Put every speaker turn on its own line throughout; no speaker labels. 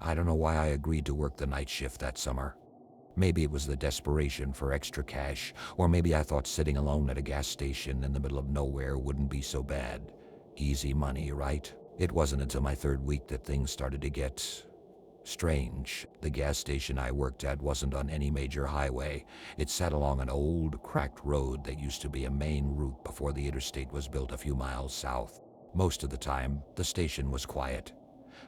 I don't know why I agreed to work the night shift that summer. Maybe it was the desperation for extra cash, or maybe I thought sitting alone at a gas station in the middle of nowhere wouldn't be so bad. Easy money, right? It wasn't until my third week that things started to get strange. The gas station I worked at wasn't on any major highway. It sat along an old, cracked road that used to be a main route before the interstate was built a few miles south. Most of the time, the station was quiet.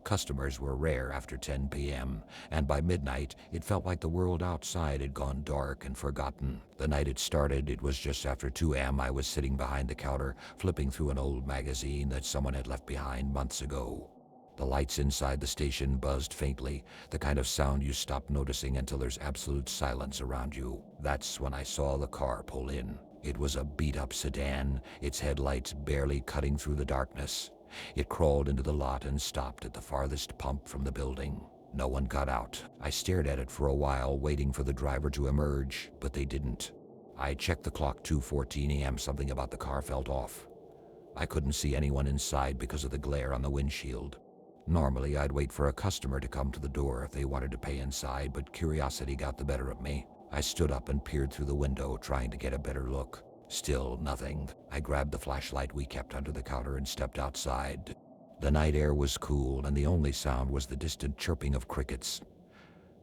Customers were rare after 10 p.m., and by midnight, it felt like the world outside had gone dark and forgotten. The night it started, it was just after 2 a.m. I was sitting behind the counter, flipping through an old magazine that someone had left behind months ago. The lights inside the station buzzed faintly, the kind of sound you stop noticing until there's absolute silence around you. That's when I saw the car pull in. It was a beat-up sedan, its headlights barely cutting through the darkness. It crawled into the lot and stopped at the farthest pump from the building. No one got out. I stared at it for a while, waiting for the driver to emerge, but they didn't. I checked the clock, 2:14 a.m. Something about the car felt off. I couldn't see anyone inside because of the glare on the windshield. Normally, I'd wait for a customer to come to the door if they wanted to pay inside, but curiosity got the better of me. I stood up and peered through the window, trying to get a better look. Still nothing. I grabbed the flashlight we kept under the counter and stepped outside. The night air was cool, and the only sound was the distant chirping of crickets.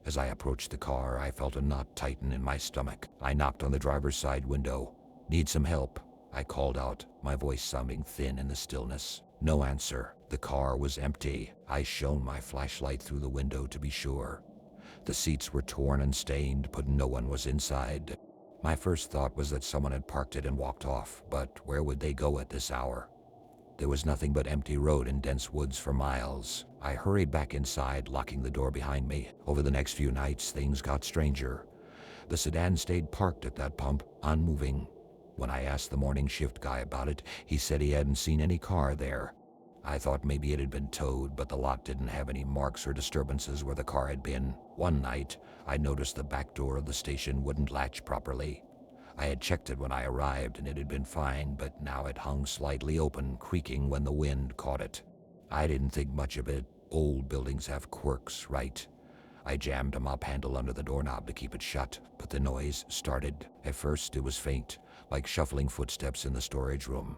As I approached the car, I felt a knot tighten in my stomach. I knocked on the driver's side window. "Need some help?" I called out, my voice sounding thin in the stillness. No answer. The car was empty. I shone my flashlight through the window to be sure. The seats were torn and stained, but no one was inside. My first thought was that someone had parked it and walked off, but where would they go at this hour? There was nothing but empty road and dense woods for miles. I hurried back inside, locking the door behind me. Over the next few nights, things got stranger. The sedan stayed parked at that pump, unmoving. When I asked the morning shift guy about it, he said he hadn't seen any car there. I thought maybe it had been towed, but the lot didn't have any marks or disturbances where the car had been. One night, I noticed the back door of the station wouldn't latch properly. I had checked it when I arrived and it had been fine, but now it hung slightly open, creaking when the wind caught it. I didn't think much of it. Old buildings have quirks, right? I jammed a mop handle under the doorknob to keep it shut, but the noise started. At first, it was faint, like shuffling footsteps in the storage room.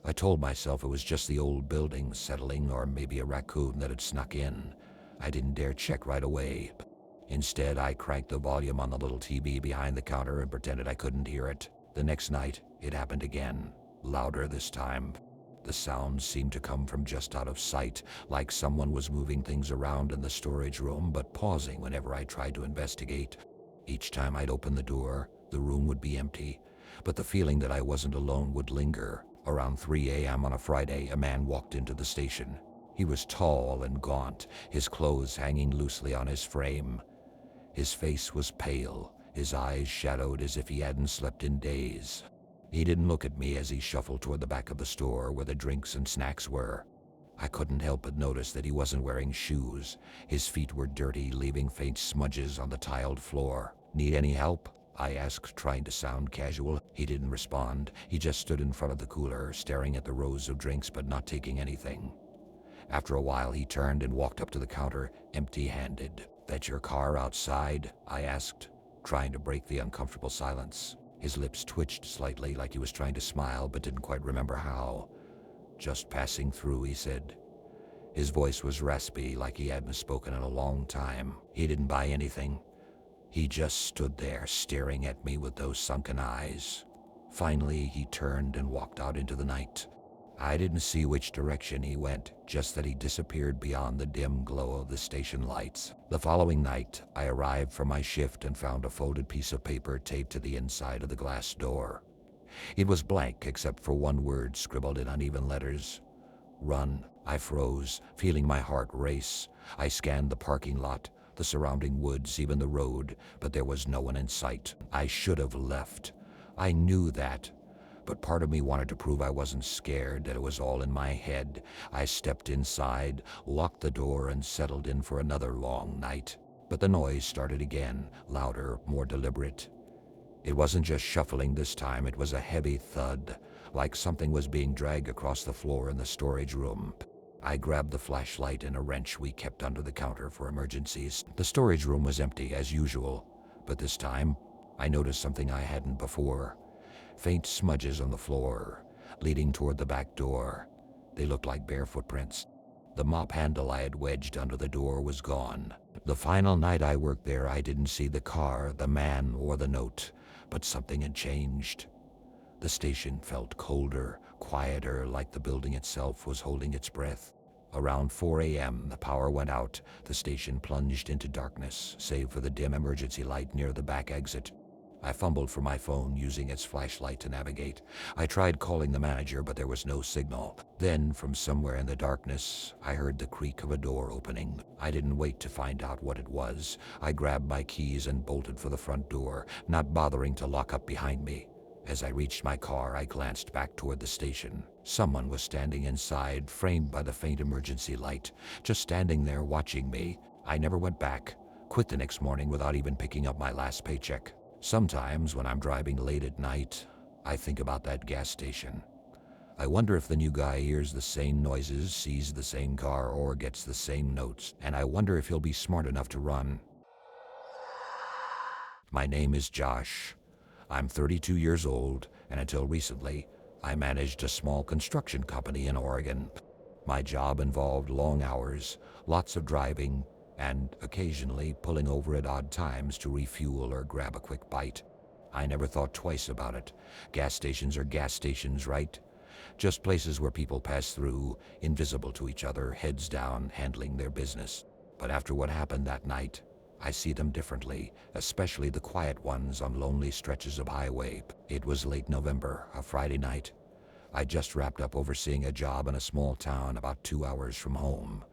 I told myself it was just the old building settling, or maybe a raccoon that had snuck in. I didn't dare check right away. Instead, I cranked the volume on the little TV behind the counter and pretended I couldn't hear it. The next night, it happened again, louder this time. The sound seemed to come from just out of sight, like someone was moving things around in the storage room, but pausing whenever I tried to investigate. Each time I'd open the door, the room would be empty, but the feeling that I wasn't alone would linger. Around 3 a.m. on a Friday, a man walked into the station. He was tall and gaunt, his clothes hanging loosely on his frame. His face was pale, his eyes shadowed as if he hadn't slept in days. He didn't look at me as he shuffled toward the back of the store where the drinks and snacks were. I couldn't help but notice that he wasn't wearing shoes. His feet were dirty, leaving faint smudges on the tiled floor. "Need any help?" I asked, trying to sound casual. He didn't respond. He just stood in front of the cooler, staring at the rows of drinks but not taking anything. After a while, he turned and walked up to the counter, empty-handed. "That your car outside?" I asked, trying to break the uncomfortable silence. His lips twitched slightly, like he was trying to smile but didn't quite remember how. "Just passing through," he said. His voice was raspy, like he hadn't spoken in a long time. He didn't buy anything. He just stood there, staring at me with those sunken eyes. Finally, he turned and walked out into the night. I didn't see which direction he went, just that he disappeared beyond the dim glow of the station lights. The following night, I arrived for my shift and found a folded piece of paper taped to the inside of the glass door. It was blank except for one word scribbled in uneven letters. "Run." I froze, feeling my heart race. I scanned the parking lot, the surrounding woods, even the road, but there was no one in sight. I should have left. I knew that. But part of me wanted to prove I wasn't scared, that it was all in my head. I stepped inside, locked the door, and settled in for another long night. But the noise started again, louder, more deliberate. It wasn't just shuffling this time, it was a heavy thud, like something was being dragged across the floor in the storage room. I grabbed the flashlight and a wrench we kept under the counter for emergencies. The storage room was empty as usual, but this time I noticed something I hadn't before. Faint smudges on the floor, leading toward the back door. They looked like bare footprints. The mop handle I had wedged under the door was gone. The final night I worked there, I didn't see the car, the man, or the note, but something had changed. The station felt colder, quieter, like the building itself was holding its breath. Around 4 a.m., the power went out. The station plunged into darkness, save for the dim emergency light near the back exit. I fumbled for my phone, using its flashlight to navigate. I tried calling the manager, but there was no signal. Then, from somewhere in the darkness, I heard the creak of a door opening. I didn't wait to find out what it was. I grabbed my keys and bolted for the front door, not bothering to lock up behind me. As I reached my car, I glanced back toward the station. Someone was standing inside, framed by the faint emergency light, just standing there watching me. I never went back. Quit the next morning without even picking up my last paycheck. Sometimes, when I'm driving late at night, I think about that gas station. I wonder if the new guy hears the same noises, sees the same car, or gets the same notes. And I wonder if he'll be smart enough to run. My name is Josh. I'm 32 years old, and until recently, I managed a small construction company in Oregon. My job involved long hours, lots of driving, and occasionally pulling over at odd times to refuel or grab a quick bite. I never thought twice about it. Gas stations are gas stations, right? Just places where people pass through, invisible to each other, heads down, handling their business. But after what happened that night, I see them differently, especially the quiet ones on lonely stretches of highway. It was late November, a Friday night. I just wrapped up overseeing a job in a small town about 2 hours from home.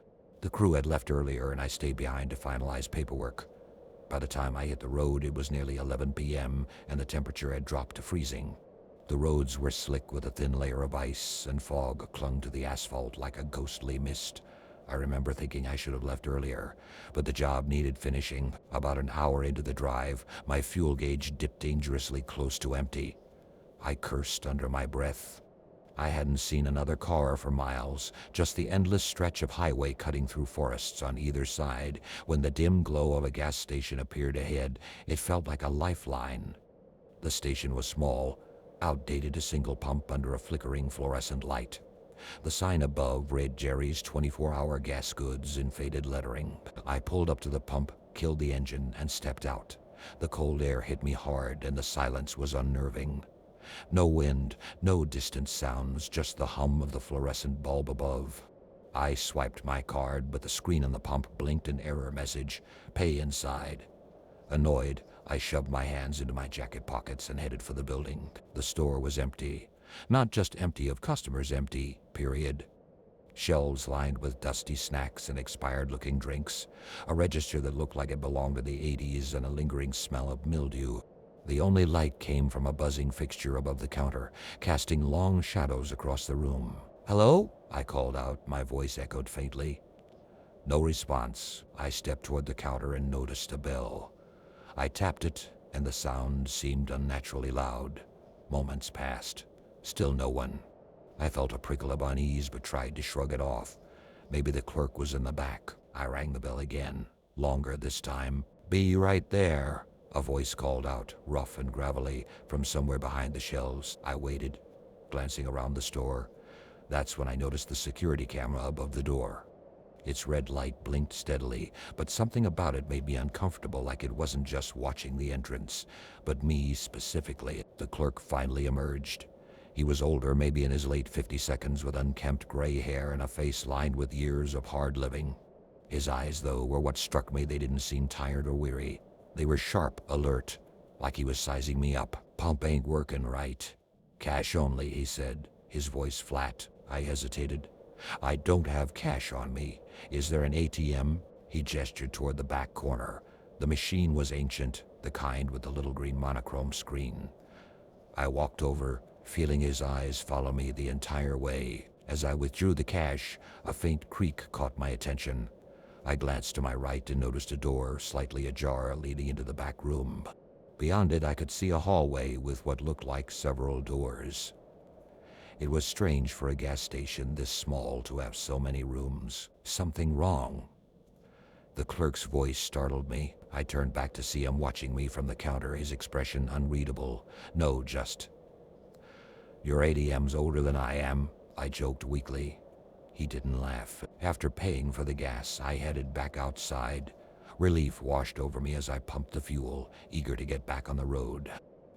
The crew had left earlier and I stayed behind to finalize paperwork. By the time I hit the road, it was nearly 11 p.m. and the temperature had dropped to freezing. The roads were slick with a thin layer of ice, and fog clung to the asphalt like a ghostly mist. I remember thinking I should have left earlier, but the job needed finishing. About an hour into the drive, my fuel gauge dipped dangerously close to empty. I cursed under my breath. I hadn't seen another car for miles, just the endless stretch of highway cutting through forests on either side. When the dim glow of a gas station appeared ahead, it felt like a lifeline. The station was small, outdated, a single pump under a flickering fluorescent light. The sign above read Jerry's 24-hour gas goods in faded lettering. I pulled up to the pump, killed the engine, and stepped out. The cold air hit me hard, and the silence was unnerving. No wind, no distant sounds, just the hum of the fluorescent bulb above. I swiped my card, but the screen on the pump blinked an error message, "Pay inside." Annoyed, I shoved my hands into my jacket pockets and headed for the building. The store was empty. Not just empty of customers, empty, period. Shelves lined with dusty snacks and expired-looking drinks, a register that looked like it belonged to the 80s, and a lingering smell of mildew. The only light came from a buzzing fixture above the counter, casting long shadows across the room. "Hello?" I called out, my voice echoed faintly. No response. I stepped toward the counter and noticed a bell. I tapped it, and the sound seemed unnaturally loud. Moments passed. Still no one. I felt a prickle of unease, but tried to shrug it off. Maybe the clerk was in the back. I rang the bell again. Longer this time. "Be right there," a voice called out, rough and gravelly, from somewhere behind the shelves. I waited, glancing around the store. That's when I noticed the security camera above the door. Its red light blinked steadily, but something about it made me uncomfortable, like it wasn't just watching the entrance, but me specifically. The clerk finally emerged. He was older, maybe in his late 52s, with unkempt gray hair and a face lined with years of hard living. His eyes, though, were what struck me. They didn't seem tired or weary. They were sharp, alert, like he was sizing me up. "Pump ain't working right." "Cash only," he said, his voice flat. I hesitated. "I don't have cash on me. Is there an ATM?" He gestured toward the back corner. The machine was ancient, the kind with the little green monochrome screen. I walked over, feeling his eyes follow me the entire way. As I withdrew the cash, a faint creak caught my attention. I glanced to my right and noticed a door, slightly ajar, leading into the back room. Beyond it, I could see a hallway with what looked like several doors. It was strange for a gas station this small to have so many rooms. Something wrong. The clerk's voice startled me. I turned back to see him watching me from the counter, his expression unreadable. No, just, "Your ATM's older than I am," I joked weakly. He didn't laugh. After paying for the gas, I headed back outside. Relief washed over me as I pumped the fuel, eager to get back on the road.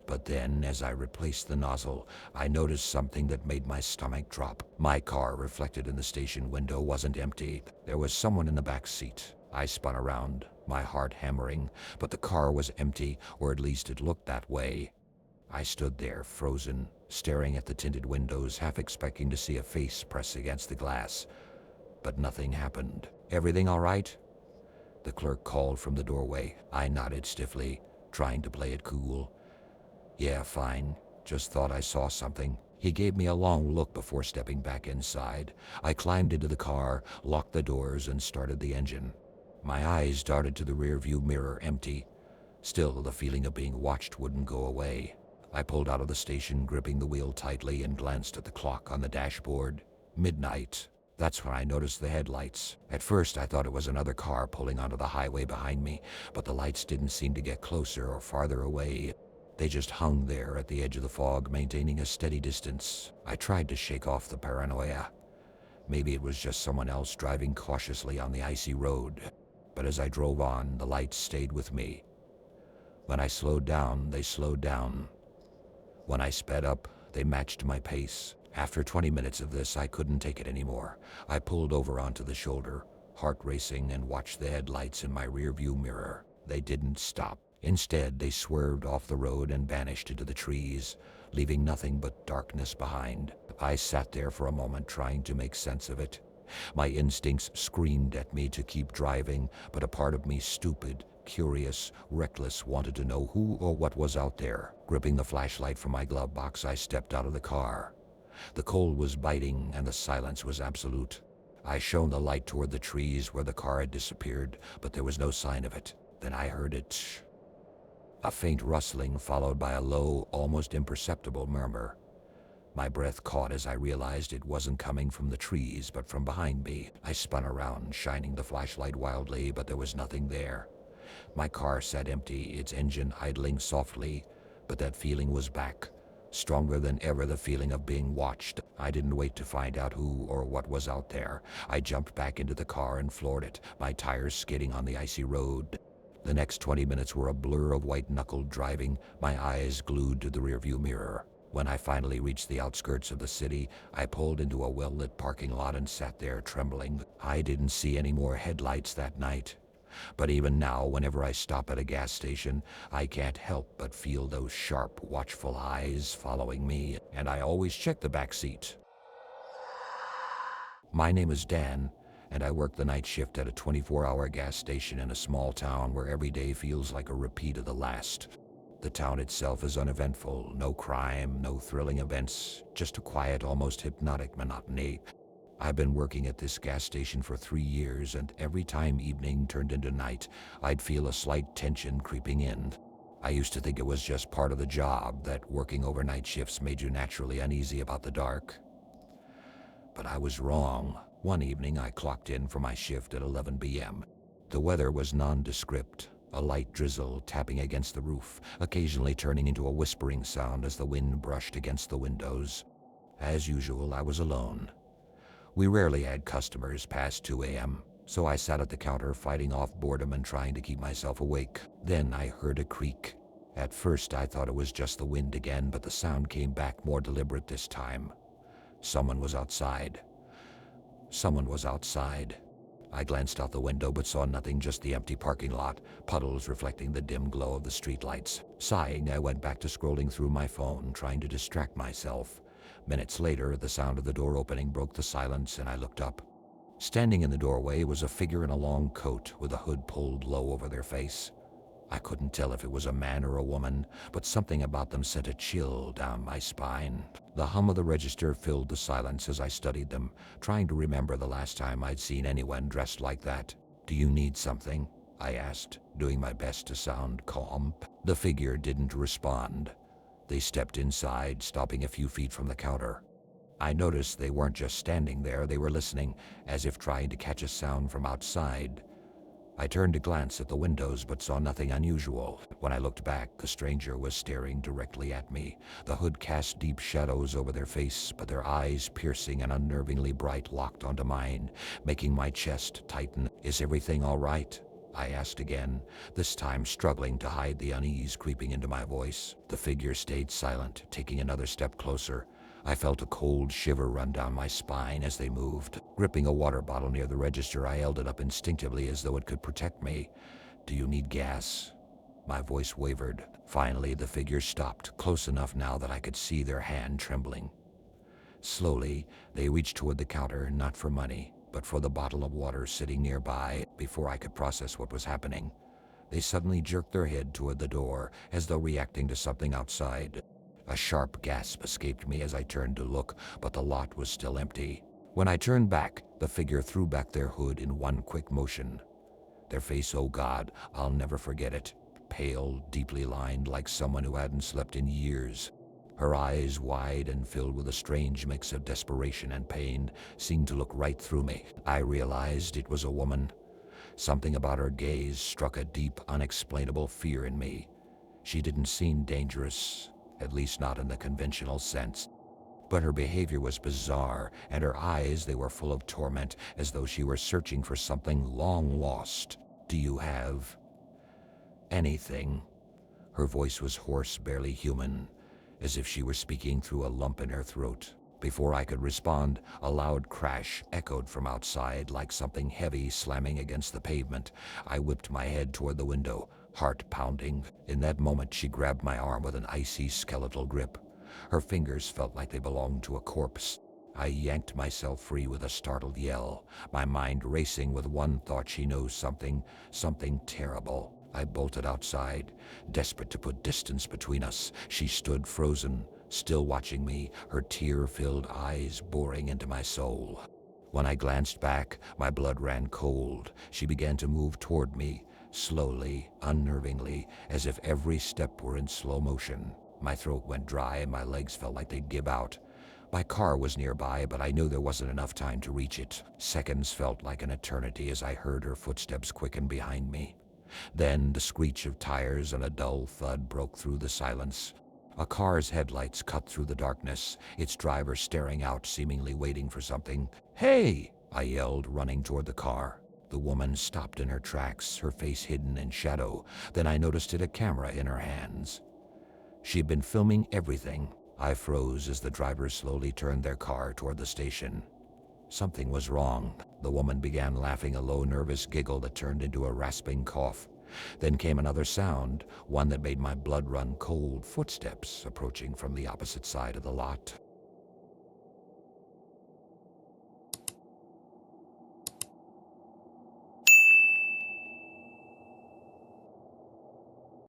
But then, as I replaced the nozzle, I noticed something that made my stomach drop. My car, reflected in the station window, wasn't empty. There was someone in the back seat. I spun around, my heart hammering, but the car was empty, or at least it looked that way. I stood there, frozen, staring at the tinted windows, half expecting to see a face press against the glass. But nothing happened. "Everything all right?" The clerk called from the doorway. I nodded stiffly, trying to play it cool. "Yeah, fine. Just thought I saw something." He gave me a long look before stepping back inside. I climbed into the car, locked the doors, and started the engine. My eyes darted to the rearview mirror, empty. Still, the feeling of being watched wouldn't go away. I pulled out of the station, gripping the wheel tightly, and glanced at the clock on the dashboard. Midnight. That's when I noticed the headlights. At first, I thought it was another car pulling onto the highway behind me, but the lights didn't seem to get closer or farther away. They just hung there at the edge of the fog, maintaining a steady distance. I tried to shake off the paranoia. Maybe it was just someone else driving cautiously on the icy road. But as I drove on, the lights stayed with me. When I slowed down, they slowed down. When I sped up, they matched my pace. After 20 minutes of this, I couldn't take it anymore. I pulled over onto the shoulder, heart racing, and watched the headlights in my rearview mirror. They didn't stop. Instead, they swerved off the road and vanished into the trees, leaving nothing but darkness behind. I sat there for a moment, trying to make sense of it. My instincts screamed at me to keep driving, but a part of me, stupid, curious, reckless, wanted to know who or what was out there. Gripping the flashlight from my glove box, I stepped out of the car. The cold was biting and the silence was absolute. I shone the light toward the trees where the car had disappeared, but there was no sign of it. Then I heard it. A faint rustling followed by a low, almost imperceptible murmur. My breath caught as I realized it wasn't coming from the trees, but from behind me. I spun around, shining the flashlight wildly, but there was nothing there. My car sat empty, its engine idling softly, but that feeling was back. Stronger than ever, the feeling of being watched. I didn't wait to find out who or what was out there. I jumped back into the car and floored it, my tires skidding on the icy road. The next 20 minutes were a blur of white-knuckled driving, my eyes glued to the rearview mirror. When I finally reached the outskirts of the city, I pulled into a well-lit parking lot and sat there trembling. I didn't see any more headlights that night. But even now, whenever I stop at a gas station, I can't help but feel those sharp, watchful eyes following me, and I always check the back seat. My name is Dan, and I work the night shift at a 24-hour gas station in a small town where every day feels like a repeat of the last. The town itself is uneventful, no crime, no thrilling events, just a quiet, almost hypnotic monotony. I've been working at this gas station for 3 years, and every time evening turned into night, I'd feel a slight tension creeping in. I used to think it was just part of the job, that working overnight shifts made you naturally uneasy about the dark. But I was wrong. One evening, I clocked in for my shift at 11 p.m. The weather was nondescript, a light drizzle tapping against the roof, occasionally turning into a whispering sound as the wind brushed against the windows. As usual, I was alone. We rarely had customers past 2 a.m., so I sat at the counter fighting off boredom and trying to keep myself awake. Then I heard a creak. At first I thought it was just the wind again, but the sound came back more deliberate this time. Someone was outside. Someone was outside. I glanced out the window but saw nothing, just the empty parking lot, puddles reflecting the dim glow of the streetlights. Sighing, I went back to scrolling through my phone, trying to distract myself. Minutes later, the sound of the door opening broke the silence, and I looked up. Standing in the doorway was a figure in a long coat with a hood pulled low over their face. I couldn't tell if it was a man or a woman, but something about them sent a chill down my spine. The hum of the register filled the silence as I studied them, trying to remember the last time I'd seen anyone dressed like that. "Do you need something?" I asked, doing my best to sound calm. The figure didn't respond. They stepped inside, stopping a few feet from the counter. I noticed they weren't just standing there, they were listening, as if trying to catch a sound from outside. I turned to glance at the windows but saw nothing unusual. When I looked back, the stranger was staring directly at me. The hood cast deep shadows over their face, but their eyes, piercing and unnervingly bright, locked onto mine, making my chest tighten. "Is everything all right?" I asked again, this time struggling to hide the unease creeping into my voice. The figure stayed silent, taking another step closer. I felt a cold shiver run down my spine as they moved. Gripping a water bottle near the register, I held it up instinctively as though it could protect me. "Do you need gas?" My voice wavered. Finally, the figure stopped, close enough now that I could see their hand trembling. Slowly, they reached toward the counter, not for money, but for the bottle of water sitting nearby. Before I could process what was happening, they suddenly jerked their head toward the door, as though reacting to something outside. A sharp gasp escaped me as I turned to look, but the lot was still empty. When I turned back, the figure threw back their hood in one quick motion. Their face, oh God, I'll never forget it. Pale, deeply lined, like someone who hadn't slept in years. Her eyes, wide and filled with a strange mix of desperation and pain, seemed to look right through me. I realized it was a woman. Something about her gaze struck a deep, unexplainable fear in me. She didn't seem dangerous, at least not in the conventional sense. But her behavior was bizarre, and her eyes, they were full of torment, as though she were searching for something long lost. "Do you have anything?" Her voice was hoarse, barely human, as if she were speaking through a lump in her throat. Before I could respond, a loud crash echoed from outside, like something heavy slamming against the pavement. I whipped my head toward the window, heart pounding. In that moment, she grabbed my arm with an icy, skeletal grip. Her fingers felt like they belonged to a corpse. I yanked myself free with a startled yell, my mind racing with one thought: she knows something terrible. I bolted outside, desperate to put distance between us. She stood frozen, still watching me, her tear-filled eyes boring into my soul. When I glanced back, my blood ran cold. She began to move toward me, slowly, unnervingly, as if every step were in slow motion. My throat went dry and my legs felt like they'd give out. My car was nearby, but I knew there wasn't enough time to reach it. Seconds felt like an eternity as I heard her footsteps quicken behind me. Then the screech of tires and a dull thud broke through the silence. A car's headlights cut through the darkness, its driver staring out, seemingly waiting for something. "Hey!" I yelled, running toward the car. The woman stopped in her tracks, her face hidden in shadow. Then I noticed it a camera in her hands. She'd been filming everything. I froze as the driver slowly turned their car toward the station. Something was wrong. The woman began laughing, a low, nervous giggle that turned into a rasping cough. Then came another sound, one that made my blood run cold: footsteps approaching from the opposite side of the lot.